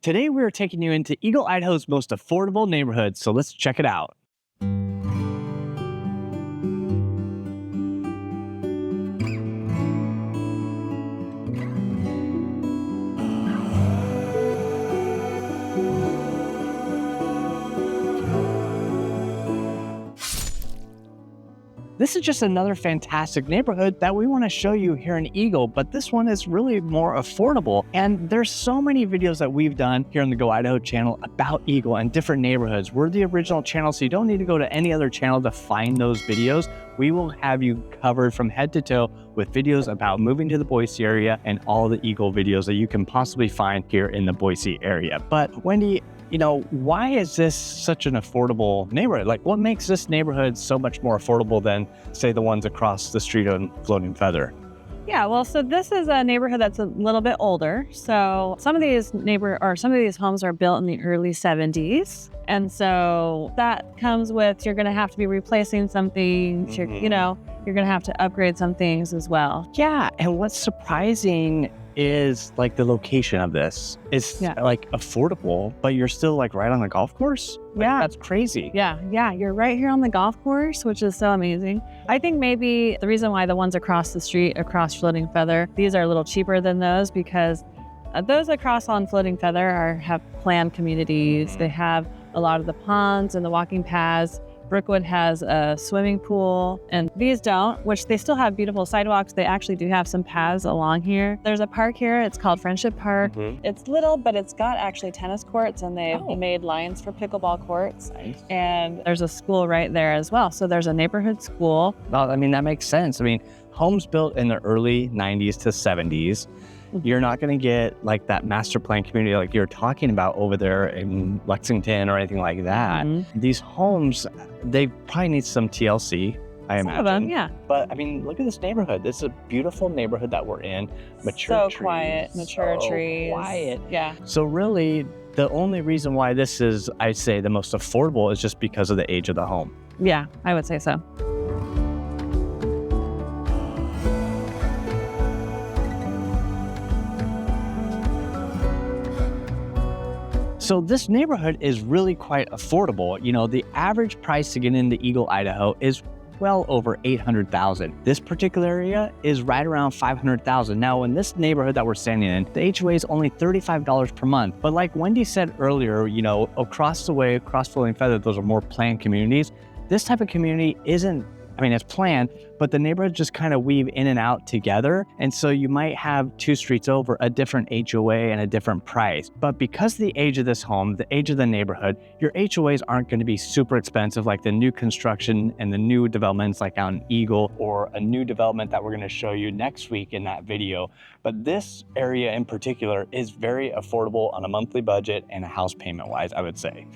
Today, we're taking you into Eagle, Idaho's most affordable neighborhood, so let's check it out. This is just another fantastic neighborhood that we want to show you here in Eagle, but this one is really more affordable. And there's so many videos that we've done here on the Go Idaho channel about Eagle and different neighborhoods. We're the original channel, so you don't need to go to any other channel to find those videos. We will have you covered from head to toe with videos about moving to the Boise area and all the Eagle videos that you can possibly find here in the Boise area. But Wendy, why is this such an affordable neighborhood? Like, what makes this neighborhood so much more affordable than, say, the ones across the street on Floating Feather? Yeah, well, so this is a neighborhood that's a little bit older. So some of these homes are built in the early 70s. And so that comes with, you're going to have to be replacing some things, you're going to have to upgrade some things as well. Yeah, and what's surprising is like the location of this is like affordable, but you're still like right on the golf course. That's crazy. Yeah, you're right here on the golf course, which is so amazing. I think maybe the reason why the ones across the street, across Floating Feather, these are a little cheaper than those because those across on Floating Feather have planned communities. They have a lot of the ponds and the walking paths. Brookwood has a swimming pool, and these don't, which they still have beautiful sidewalks. They actually do have some paths along here. There's a park here. It's called Friendship Park. It's little, but it's got actually tennis courts, and they've made lines for pickleball courts. Nice. And there's a school right there as well. So there's a neighborhood school. Well, that makes sense. Homes built in the early 90s to 70s. You're not going to get like that master plan community like you're talking about over there in Lexington or anything like that. These homes, they probably need some TLC, I imagine. Some of them, yeah. But look at this neighborhood. This is a beautiful neighborhood that we're in. Mature trees. Quiet, mature trees. Quiet. Yeah. So really, the only reason why this is, I'd say, the most affordable is just because of the age of the home. Yeah, I would say so. So this neighborhood is really quite affordable. The average price to get into Eagle, Idaho is well over $800,000. This particular area is right around $500,000. Now, in this neighborhood that we're standing in, the HOA is only $35 per month. But like Wendy said earlier, across the way, across Floating Feather, those are more planned communities. This type of community isn't, it's planned, but the neighborhoods just kind of weave in and out together. And so you might have two streets over a different HOA and a different price. But because of the age of this home, the age of the neighborhood, your HOAs aren't going to be super expensive like the new construction and the new developments like out in Eagle or a new development that we're going to show you next week in that video. But this area in particular is very affordable on a monthly budget and a house payment wise, I would say.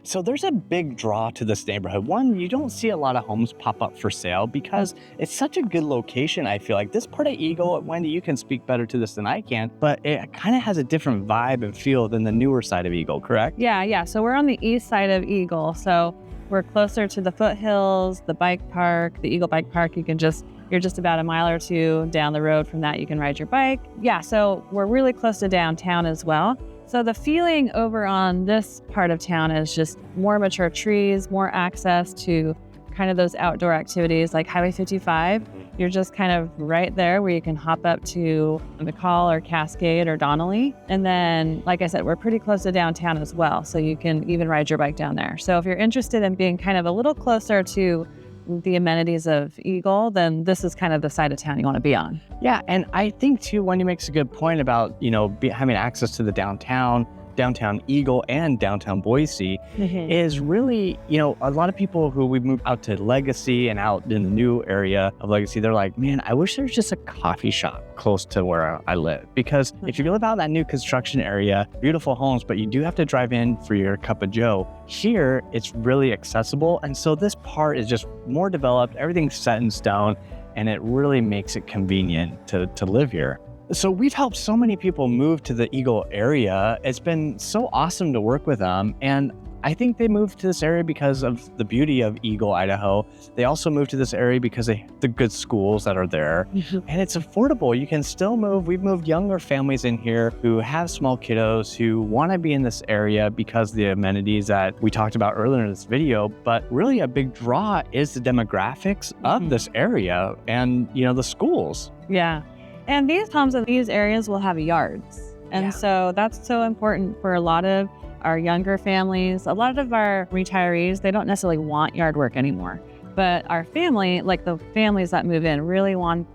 So there's a big draw to this neighborhood. One, you don't see a lot of homes pop up for sale because it's such a good location. I feel like this part of Eagle, Wendy, you can speak better to this than I can, but it kind of has a different vibe and feel than the newer side of Eagle, correct? Yeah. So we're on the east side of Eagle. So we're closer to the foothills, the bike park, the Eagle Bike Park. You're just about a mile or two down the road from that. You can ride your bike. Yeah, so we're really close to downtown as well. So the feeling over on this part of town is just more mature trees, more access to kind of those outdoor activities like Highway 55. You're just kind of right there where you can hop up to McCall or Cascade or Donnelly. And then, like I said, we're pretty close to downtown as well. So you can even ride your bike down there. So if you're interested in being kind of a little closer to the amenities of Eagle, then this is kind of the side of town you want to be on. Yeah, and I think too, Wendy makes a good point about, having access to the downtown Eagle and downtown Boise is really, a lot of people who we moved out to Legacy and out in the new area of Legacy, they're like, man, I wish there was just a coffee shop close to where I live. Because if you live out in that new construction area, beautiful homes, but you do have to drive in for your cup of joe. Here, it's really accessible. And so this part is just more developed, everything's set in stone, and it really makes it convenient to live here. So we've helped so many people move to the Eagle area. It's been so awesome to work with them. And I think they moved to this area because of the beauty of Eagle, Idaho. They also moved to this area because of the good schools that are there. And it's affordable. You can still move. We've moved younger families in here who have small kiddos who want to be in this area because of the amenities that we talked about earlier in this video. But really a big draw is the demographics of this area and, the schools. Yeah. And these homes in these areas will have yards. And so that's so important for a lot of our younger families. A lot of our retirees, they don't necessarily want yard work anymore. But our family, like the families that move in, really want,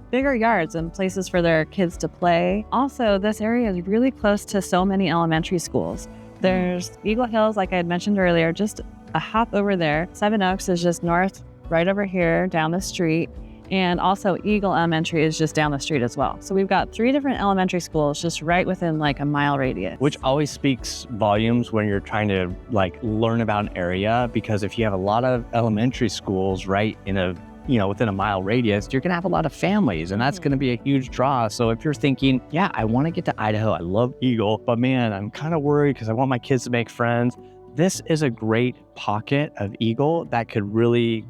bigger yards and places for their kids to play. Also, this area is really close to so many elementary schools. There's Eagle Hills, like I had mentioned earlier, just a hop over there. Seven Oaks is just north, right over here, down the street. And also Eagle Elementary is just down the street as well. So we've got 3 different elementary schools just right within like a mile radius. Which always speaks volumes when you're trying to learn about an area, because if you have a lot of elementary schools right in within a mile radius, you're gonna have a lot of families, and that's gonna be a huge draw. So if you're thinking, yeah, I wanna get to Idaho, I love Eagle, but man, I'm kind of worried because I want my kids to make friends. This is a great pocket of Eagle that could really,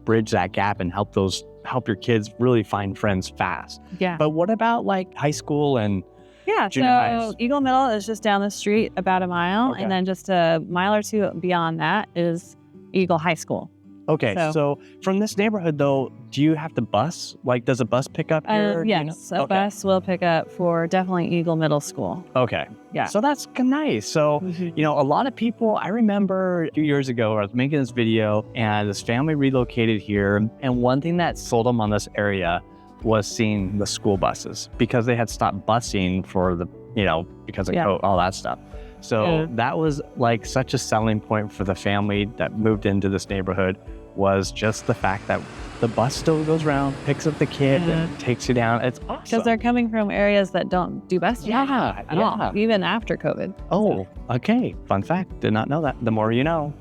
bridge that gap and help your kids really find friends fast. Yeah. But what about high school and junior so highs? Eagle Middle is just down the street about a mile. Okay. And then just a mile or 2 beyond that is Eagle High School. Okay, so from this neighborhood though, do you have to bus? Does a bus pick up here? Yes, a bus will pick up for definitely Eagle Middle School. Okay. Yeah. So that's nice. So, a lot of people, I remember a few years ago, I was making this video and this family relocated here. And one thing that sold them on this area was seeing the school buses, because they had stopped busing for because of all that stuff. So that was such a selling point for the family that moved into this neighborhood, was just the fact that the bus still goes around, picks up the kid, and takes you down. It's awesome. Because they're coming from areas that don't do bus at all, even after COVID. Oh, okay. Fun fact. Did not know that. The more you know.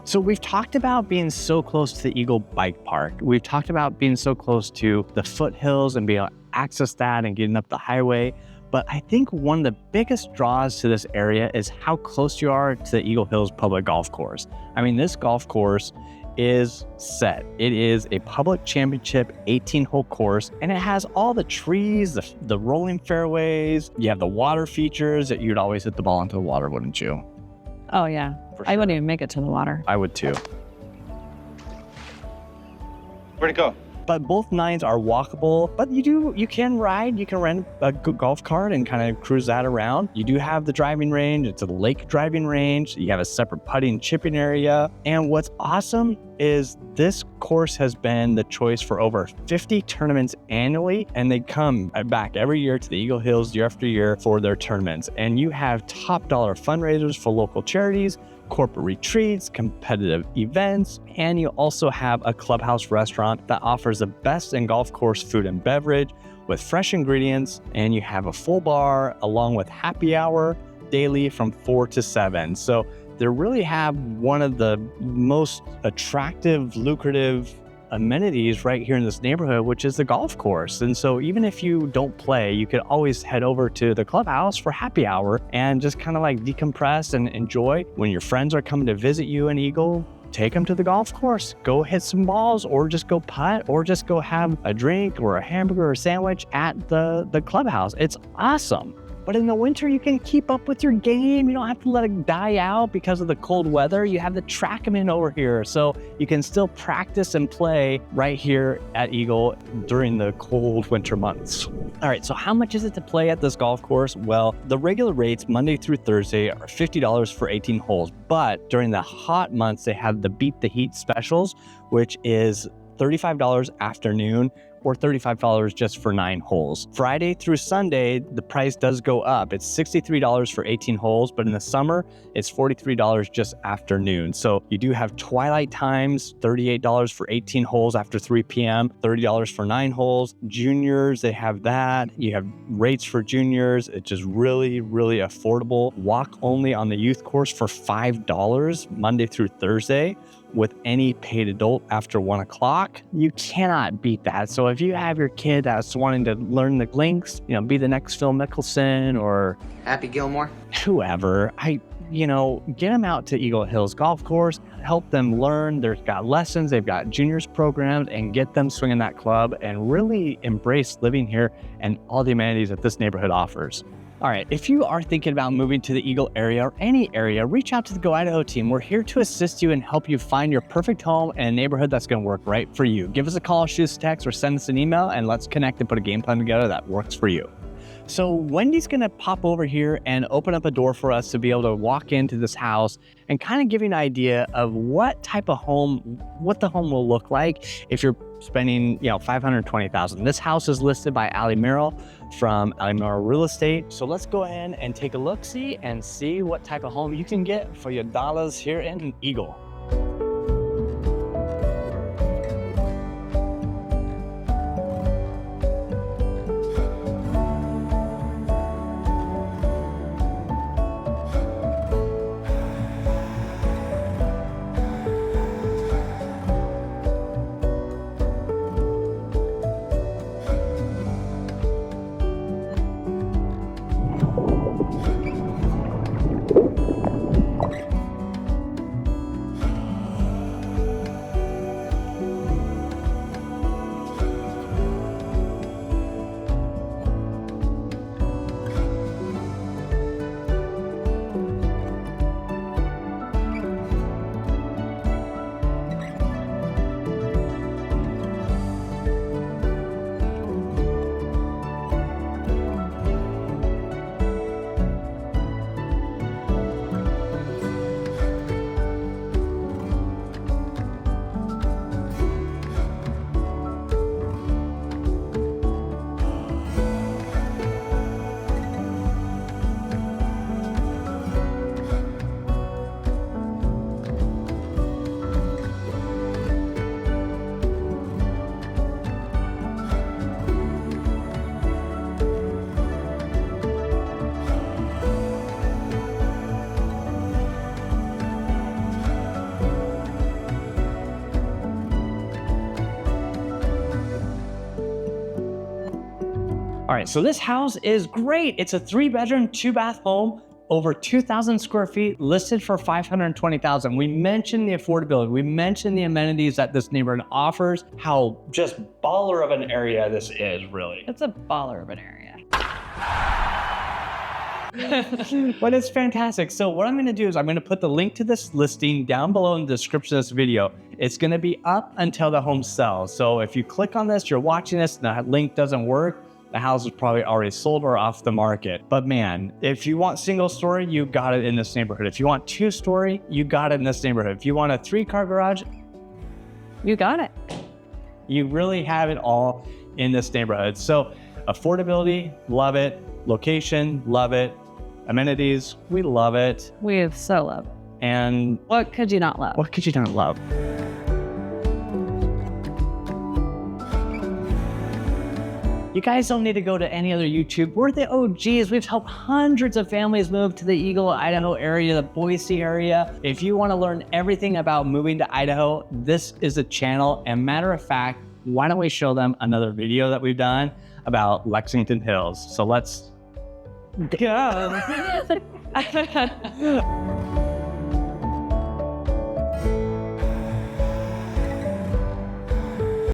So we've talked about being so close to the Eagle Bike Park. We've talked about being so close to the foothills and being able to access that and getting up the highway. But I think one of the biggest draws to this area is how close you are to the Eagle Hills Public Golf Course. I mean, this golf course is set. It is a public championship 18-hole course, and it has all the trees, the rolling fairways. You have the water features that you'd always hit the ball into the water, wouldn't you? Oh, yeah. For I sure. wouldn't even make it to the water. I would too. Where'd it go? But both nines are walkable, but you can rent a golf cart and kind of cruise that around. You do have the driving range. It's a lake driving range. You have a separate putting chipping area. And what's awesome is this course has been the choice for over 50 tournaments annually, and they come back every year to the Eagle Hills year after year for their tournaments. And you have top dollar fundraisers for local charities, corporate retreats, competitive events, and you also have a clubhouse restaurant that offers the best in golf course food and beverage with fresh ingredients, and you have a full bar along with happy hour daily from 4 to 7. So they really have one of the most attractive, lucrative amenities right here in this neighborhood, which is the golf course. And so even if you don't play, you could always head over to the clubhouse for happy hour and just kind of decompress and enjoy. When your friends are coming to visit you in Eagle, take them to the golf course, go hit some balls, or just go putt, or just go have a drink or a hamburger or a sandwich at the clubhouse. It's awesome. But in the winter, you can keep up with your game. You don't have to let it die out because of the cold weather. You have the TrackMan over here, so you can still practice and play right here at Eagle during the cold winter months. All right, so how much is it to play at this golf course? Well, the regular rates Monday through Thursday are $50 for 18 holes, but during the hot months, they have the Beat the Heat specials, which is $35 afternoon, or $35 just for 9 holes. Friday through Sunday, the price does go up. It's $63 for 18 holes, but in the summer, it's $43 just afternoon. So you do have twilight times, $38 for 18 holes after 3 p.m., $30 for 9 holes. Juniors, they have that. You have rates for juniors. It's just really, really affordable. Walk only on the youth course for $5 Monday through Thursday, with any paid adult after 1 o'clock. You cannot beat that. So if you have your kid that's wanting to learn the links, be the next Phil Mickelson or Happy Gilmore, whoever, get them out to Eagle Hills Golf Course, help them learn. They've got lessons, they've got juniors programs, and get them swinging that club and really embrace living here and all the amenities that this neighborhood offers. All right, if you are thinking about moving to the Eagle area or any area, reach out to the Go Idaho team. We're here to assist you and help you find your perfect home and a neighborhood that's going to work right for you. Give us a call, shoot us a text, or send us an email, and let's connect and put a game plan together that works for you. So Wendy's going to pop over here and open up a door for us to be able to walk into this house and kind of give you an idea of what type of home, what the home will look like if you're spending, $520,000. This house is listed by Ali Merrill from Ali Merrill Real Estate. So let's go ahead and take a look-see and see what type of home you can get for your dollars here in Eagle. All right, so this house is great. It's a 3-bedroom, 2-bath home, over 2,000 square feet, listed for $520,000. We mentioned the affordability. We mentioned the amenities that this neighborhood offers, how just baller of an area this is, really. It's a baller of an area. But it's fantastic. So what I'm going to do is I'm going to put the link to this listing down below in the description of this video. It's going to be up until the home sells. So if you click on this, you're watching this, and the link doesn't work, the house is probably already sold or off the market. But man, if you want single story, you got it in this neighborhood. If you want 2-story, you got it in this neighborhood. If you want a 3-car garage, you got it. You really have it all in this neighborhood. So affordability, love it. Location, love it. Amenities, we love it. We so love it. And what could you not love? What could you not love? You guys don't need to go to any other YouTube. We're the OGs. We've helped hundreds of families move to the Eagle, Idaho area, the Boise area. If you want to learn everything about moving to Idaho, this is a channel. And matter of fact, why don't we show them another video that we've done about Lexington Hills? So let's go.